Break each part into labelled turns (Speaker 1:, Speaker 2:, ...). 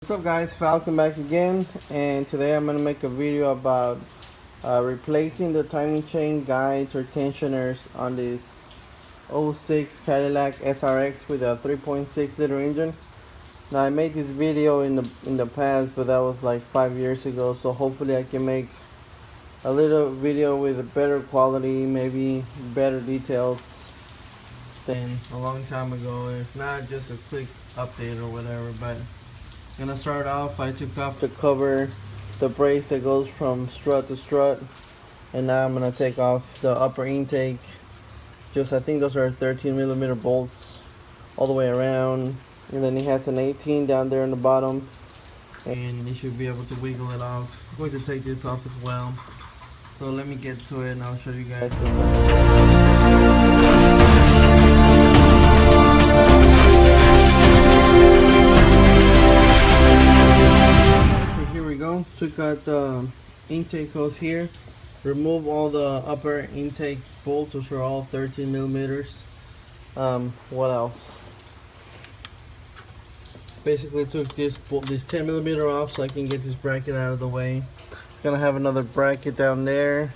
Speaker 1: What's up guys, Falcon back again, and today I'm going to make a video about replacing the timing chain guides or tensioners on this '06 Cadillac SRX with a 3.6 liter engine. Now I made this video in the past, but that was like 5 years ago, so hopefully I can make a little video with a better quality, maybe better details than a long time ago. If not, just a quick update or whatever. But gonna start off, I took off the cover, the brace that goes from strut to strut, and now I'm gonna take off the upper intake. Just, I think those are 13mm bolts all the way around, and then it has an 18 down there in the bottom, and you should be able to wiggle it off. I'm going to take this off as well, so let me get to it and I'll show you guys. Took out the intake hose here, remove all the upper intake bolts, which are all 13mm. What else? Basically took this 10mm off so I can get this bracket out of the way. Gonna have another bracket down there.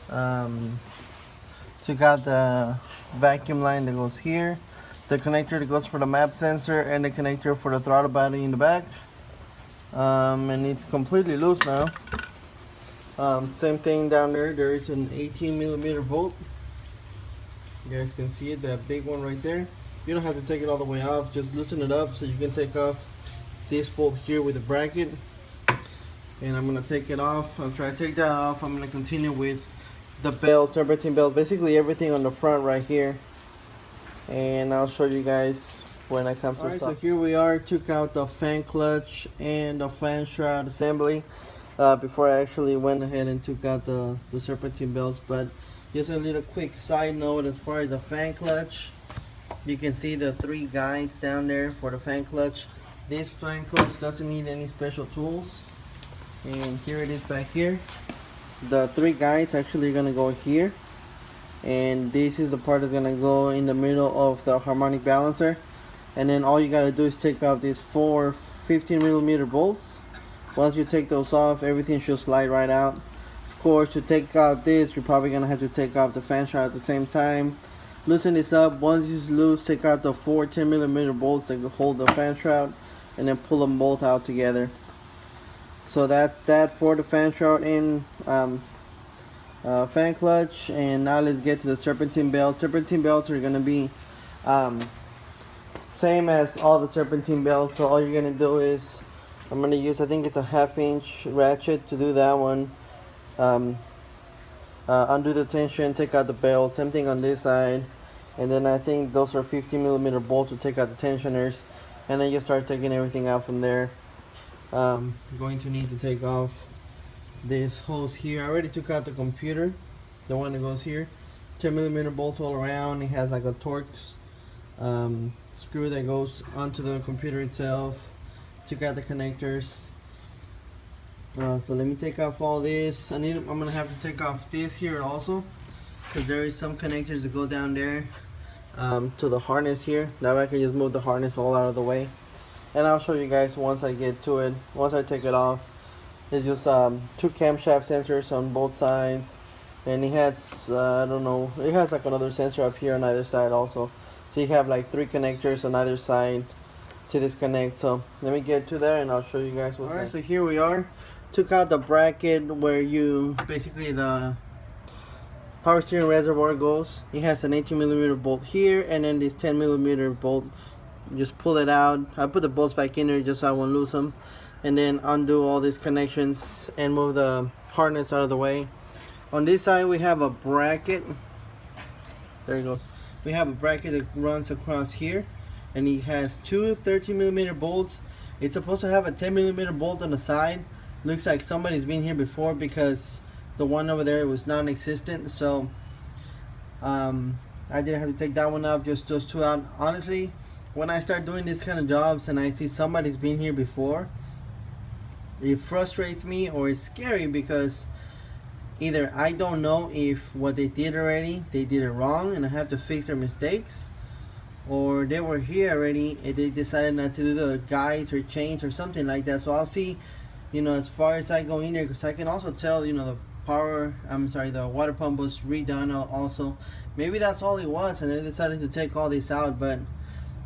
Speaker 1: Took out the vacuum line that goes here, the connector that goes for the map sensor, and the connector for the throttle body in the back. And it's completely loose now. Same thing down there. There is an 18mm bolt. You guys can see it, that big one right there. You don't have to take it all the way off, just loosen it up so you can take off this bolt here with the bracket. And I'm gonna take it off. After I take that off, I'm gonna continue with the belt, Serpentine Belt, basically everything on the front right here, and I'll show you guys when I come to stop. So here we are. Took out the fan clutch and the fan shroud assembly before I actually went ahead and took out the serpentine belts. But just a little quick side note, as far as the fan clutch, you can see the 3 guides down there for the fan clutch. This fan clutch doesn't need any special tools, and here it is back here. The 3 guides actually are gonna go here, and this is the part that's gonna go in the middle of the harmonic balancer. And then all you gotta do is take out these 4 15mm bolts. Once you take those off, everything should slide right out. Of course, to take out this, you're probably gonna have to take off the fan shroud at the same time. Loosen this up. Once it's loose, take out the 4 10mm bolts that hold the fan shroud, and then pull them both out together. So that's that for the fan shroud and fan clutch. And now let's get to the serpentine belt. Serpentine belts are gonna be same as all the serpentine belts. So all you're gonna do is, I'm gonna use, I think it's a 1/2" ratchet to do that one. Undo the tension, take out the belt. Same thing on this side. And then I think those are 15mm bolts to take out the tensioners, and then you start taking everything out from there. You're going to need to take off this hose here. I already took out the computer, the one that goes here. 10mm bolts all around. It has like a Torx screw that goes onto the computer itself. Took out the connectors. So let me take off all this. I'm gonna have to take off this here also, because there is some connectors that go down there to the harness here. Now I can just move the harness all out of the way, and I'll show you guys once I get to it. Once I take it off, it's just 2 camshaft sensors on both sides, and it has I don't know, it has like another sensor up here on either side also. So you have like 3 connectors on either side to disconnect. So let me get to there and I'll show you guys what's Alright, so here we are. Took out the bracket where you basically the power steering reservoir goes. It has an 18mm bolt here, and then this 10mm bolt. Just pull it out. I put the bolts back in there just so I won't lose them, and then undo all these connections and move the harness out of the way. On this side we have a bracket. There it goes. We have a bracket that runs across here, and it has 2 13mm bolts. It's supposed to have a 10mm bolt on the side. Looks like somebody's been here before, because the one over there was non-existent. So I didn't have to take that one off, just those 2 out. Honestly, when I start doing this kind of jobs and I see somebody's been here before, it frustrates me, or it's scary, because either I don't know if what they did already, they did it wrong and I have to fix their mistakes, or they were here already and they decided not to do the guides or chains or something like that. So I'll see, you know, as far as I go in there, because I can also tell, you know, the water pump was redone also. Maybe that's all it was and they decided to take all this out, but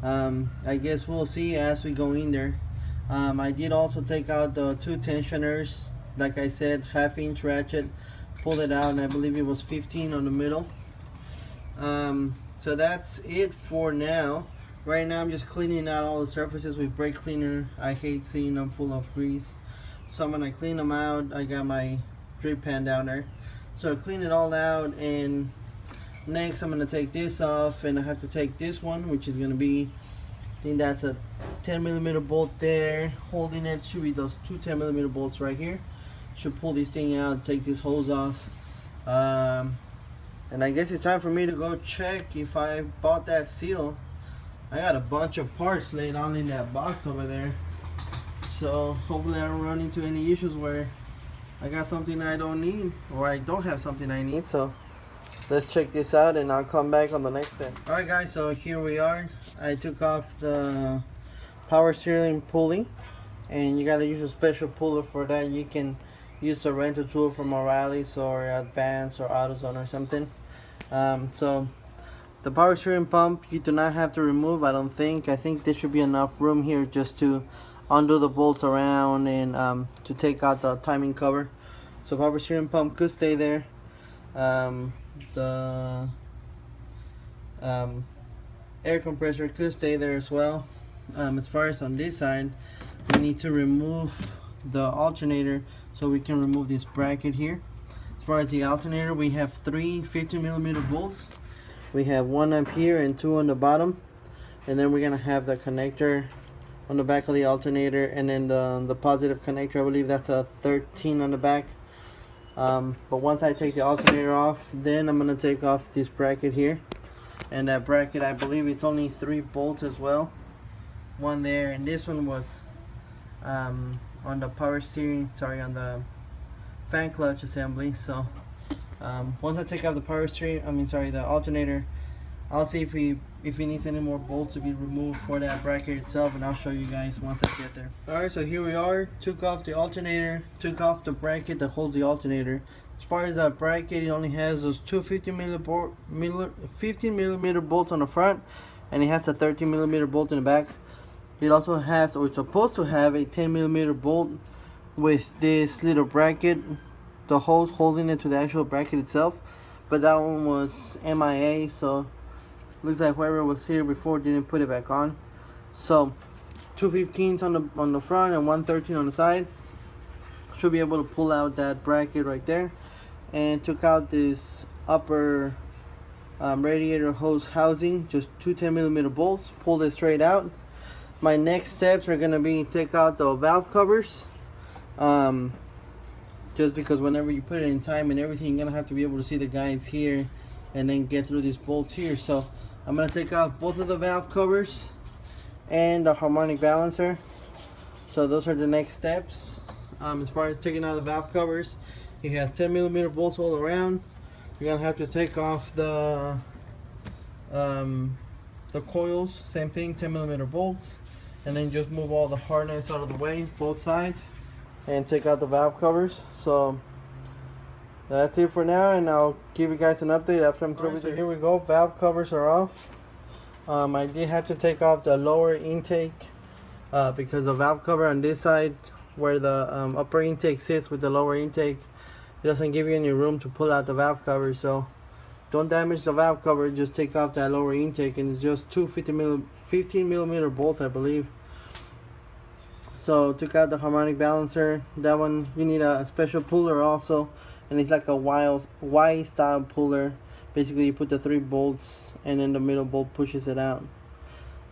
Speaker 1: I guess we'll see as we go in there. I did also take out the two tensioners, like I said, 1/2 inch ratchet, pulled it out, and I believe it was 15 on the middle. So that's it for now. Right now I'm just cleaning out all the surfaces with brake cleaner. I hate seeing them full of grease, so I'm gonna clean them out. I got my drip pan down there, so clean it all out. And next I'm gonna take this off, and I have to take this one, which is gonna be, I think that's a 10mm bolt there. Holding it should be those two 10mm bolts right here. Should pull this thing out, take this hose off. And I guess it's time for me to go check if I bought that seal. I got a bunch of parts laid on in that box over there, so hopefully I don't run into any issues where I got something I don't need, or I don't have something I need. So let's check this out and I'll come back on the next step. Alright guys, so here we are. I took off the power steering pulley, and you gotta use a special puller for that. You can use the rental tool from O'Reilly's or Advance or AutoZone or something. So the power steering pump you do not have to remove, I don't think. I think there should be enough room here just to undo the bolts around and to take out the timing cover. So power steering pump could stay there. The air compressor could stay there as well. As far as on this side, we need to remove the alternator, so we can remove this bracket here. As far as the alternator, we have three 15mm bolts. We have one up here and two on the bottom, and then we're gonna have the connector on the back of the alternator, and then the positive connector, I believe that's a 13 on the back. But once I take the alternator off, then I'm gonna take off this bracket here, and that bracket, I believe it's only 3 bolts as well. One there, and this one was on the power steering, on the fan clutch assembly. So once I take out the the alternator, I'll see if he needs any more bolts to be removed for that bracket itself, and I'll show you guys once I get there. Alright, so here we are. Took off the alternator, took off the bracket that holds the alternator. As far as that bracket, it only has those two 15mm bolts on the front, and it has a 13mm bolt in the back. It also has, or it's supposed to have, a 10mm bolt with this little bracket, the hose holding it to the actual bracket itself, but that one was MIA, so looks like whoever was here before didn't put it back on. So 2 15s on the front and 1 13 on the side. Should be able to pull out that bracket right there, and took out this upper radiator hose housing, just two 10mm bolts, pulled it straight out. My next steps are gonna be take out the valve covers, just because whenever you put it in time and everything, you're gonna have to be able to see the guides here and then get through these bolts here. So I'm gonna take off both of the valve covers and the harmonic balancer. So those are the next steps. As far as taking out the valve covers, it has 10mm bolts all around. You're gonna have to take off the coils, same thing, 10mm bolts, and then just move all the harness out of the way, both sides, and take out the valve covers. So that's it for now, and I'll give you guys an update after I'm through with it. Here we go, valve covers are off. I did have to take off the lower intake because the valve cover on this side, where the upper intake sits with the lower intake, it doesn't give you any room to pull out the valve cover. So don't damage the valve cover, just take off that lower intake, and it's just two 15mm bolts, I believe. So took out the harmonic balancer. That one you need a special puller also, and it's like a Y style puller. Basically you put the 3 bolts and then the middle bolt pushes it out.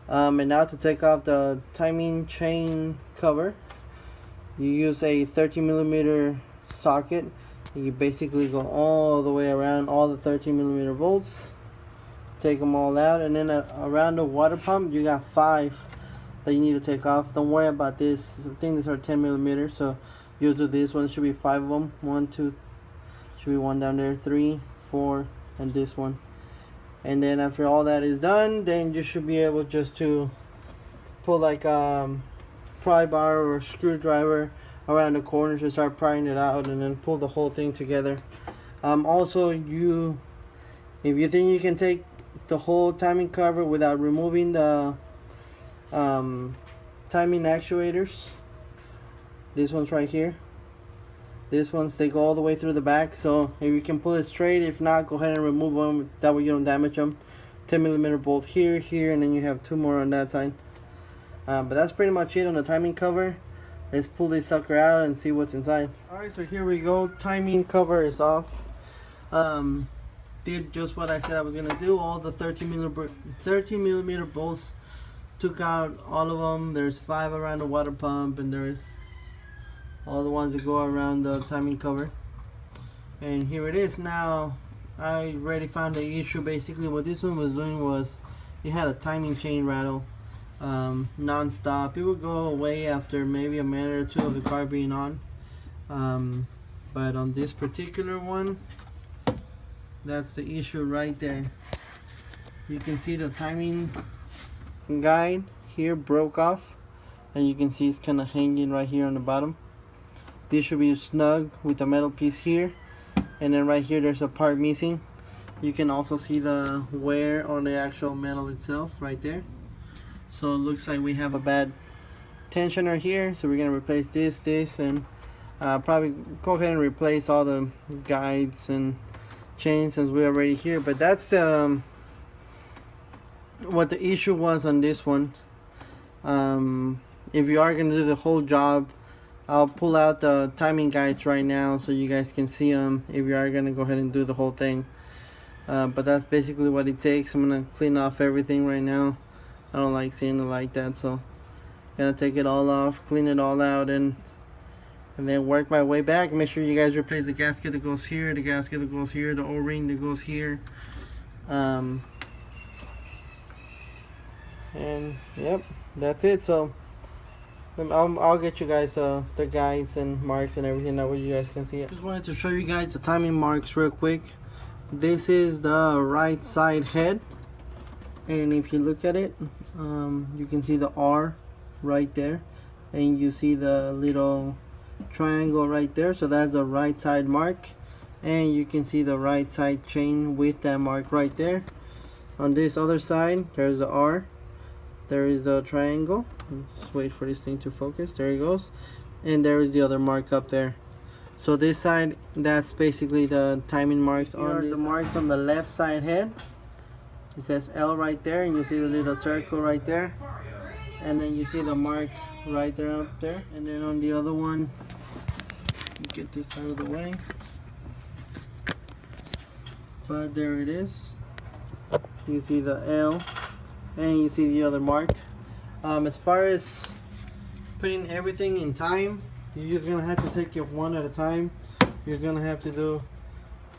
Speaker 1: And now to take off the timing chain cover, you use a 13mm socket. You basically go all the way around all the 13mm bolts, take them all out, and then around the water pump you got 5 that you need to take off. Don't worry about this. I think these are 10mm, so you'll do this one. Should be 5 of them. 1, 2, should be 1 down there, 3, 4, and this one. And then after all that is done, then you should be able just to pull like pry bar or screwdriver around the corners to start prying it out, and then pull the whole thing together. Also, if you think you can take the whole timing cover without removing the timing actuators, these ones right here, these ones, they go all the way through the back. So if you can pull it straight, if not, go ahead and remove them, that way you don't damage them. 10mm bolt here, and then you have 2 more on that side. But that's pretty much it on the timing cover. Let's pull this sucker out and see what's inside. Alright, so here we go. Timing cover is off. Did just what I said I was gonna do. All the 13mm bolts, took out all of them. There's 5 around the water pump, and there's all the ones that go around the timing cover. And here it is. Now I already found the issue. Basically what this one was doing was it had a timing chain rattle non-stop. It would go away after maybe a minute or 2 of the car being on, but on this particular one, that's the issue right there. You can see the timing guide here broke off, and you can see it's kind of hanging right here on the bottom. This should be snug with the metal piece here, and then right here there's a part missing. You can also see the wear on the actual metal itself right there. So it looks like we have a bad tensioner here, so we're gonna replace this, and probably go ahead and replace all the guides and chains since we're already here. But that's what the issue was on this one. If you are gonna do the whole job, I'll pull out the timing guides right now so you guys can see them if you are gonna go ahead and do the whole thing. But that's basically what it takes. I'm gonna clean off everything right now. I don't like seeing it like that, so I'm gonna take it all off, clean it all out, and then work my way back. Make sure you guys replace the gasket that goes here, the gasket that goes here, the O-ring that goes here. And yep, that's it. So I'll get you guys the guides and marks and everything, that way you guys can see it. Just wanted to show you guys the timing marks real quick. This is the right side head, and if you look at it, you can see the R right there, and you see the little triangle right there, so that's the right side mark, and you can see the right side chain with that mark right there. On this other side, there's the R, there is the triangle. Let's wait for this thing to focus. There it goes, and there is the other mark up there. So this side, that's basically the timing marks. Here are the marks on the left side head. It says L right there, and you see the little circle right there, and then you see the mark right there up there. And then on the other one, get this out of the way, but there it is. You see the L, and you see the other mark. As far as putting everything in time, you're just gonna have to take it one at a time. You're gonna have to do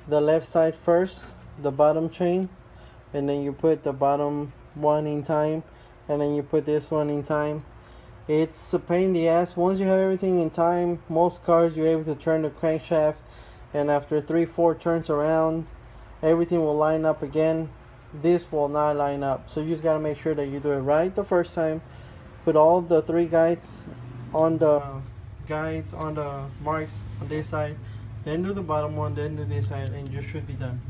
Speaker 1: the left side first, the bottom chain, and then you put the bottom one in time, and then you put this one in time. It's a pain in the ass. Once you have everything in time, most cars you're able to turn the crankshaft, and after 3-4 turns around, everything will line up again. This will not line up, so you just gotta make sure that you do it right the first time. Put all the 3 guides on the marks on this side, then do the bottom one, then do this side, and you should be done.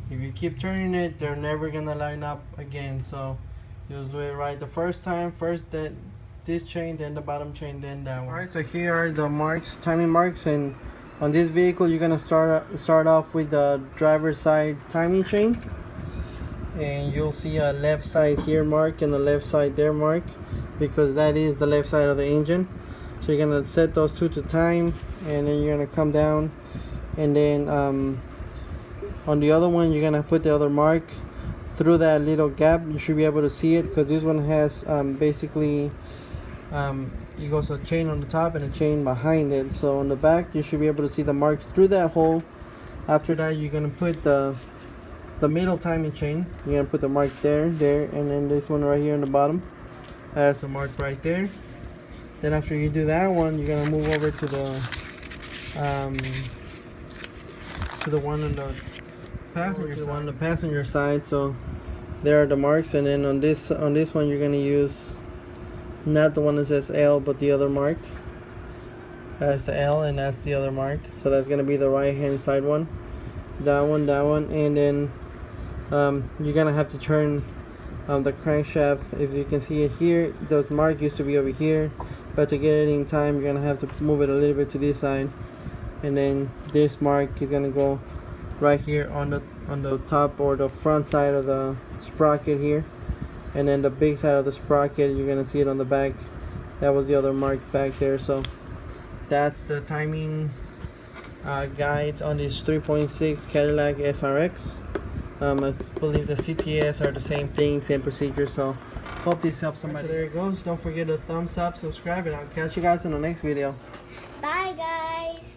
Speaker 1: If you keep turning it, they're never gonna line up again. So just do it right the first time. First this chain, then the bottom chain, then that one. Alright, so here are the marks, timing marks, and on this vehicle you're gonna start off with the driver's side timing chain, and you'll see a left side here mark and the left side there mark, because that is the left side of the engine. So you're gonna set those 2 to time, and then you're gonna come down, and then on the other one you're gonna put the other mark through that little gap. You should be able to see it, because this one has basically it goes a chain on the top and a chain behind it. So on the back you should be able to see the mark through that hole. After that you're gonna put the middle timing chain. You're gonna put the mark there, and then this one right here on the bottom has a mark right there. Then after you do that one, you're gonna move over to the one on the passenger side. So there are the marks, and then on this one you're gonna use not the one that says L, but the other mark. That's the L, and that's the other mark. So that's gonna be the right hand side one. That one, and then you're gonna have to turn the crankshaft. If you can see it here, the mark used to be over here, but to get it in time, you're gonna have to move it a little bit to this side, and then this mark is gonna go right here on the top or the front side of the sprocket here, and then the big side of the sprocket, you're gonna see it on the back. That was the other mark back there. So that's the timing guides on this 3.6 Cadillac SRX. I believe the CTS are the same thing, same procedure. So hope this helps somebody. So there it goes. Don't forget to thumbs up, subscribe, and I'll catch you guys in the next video.
Speaker 2: Bye guys.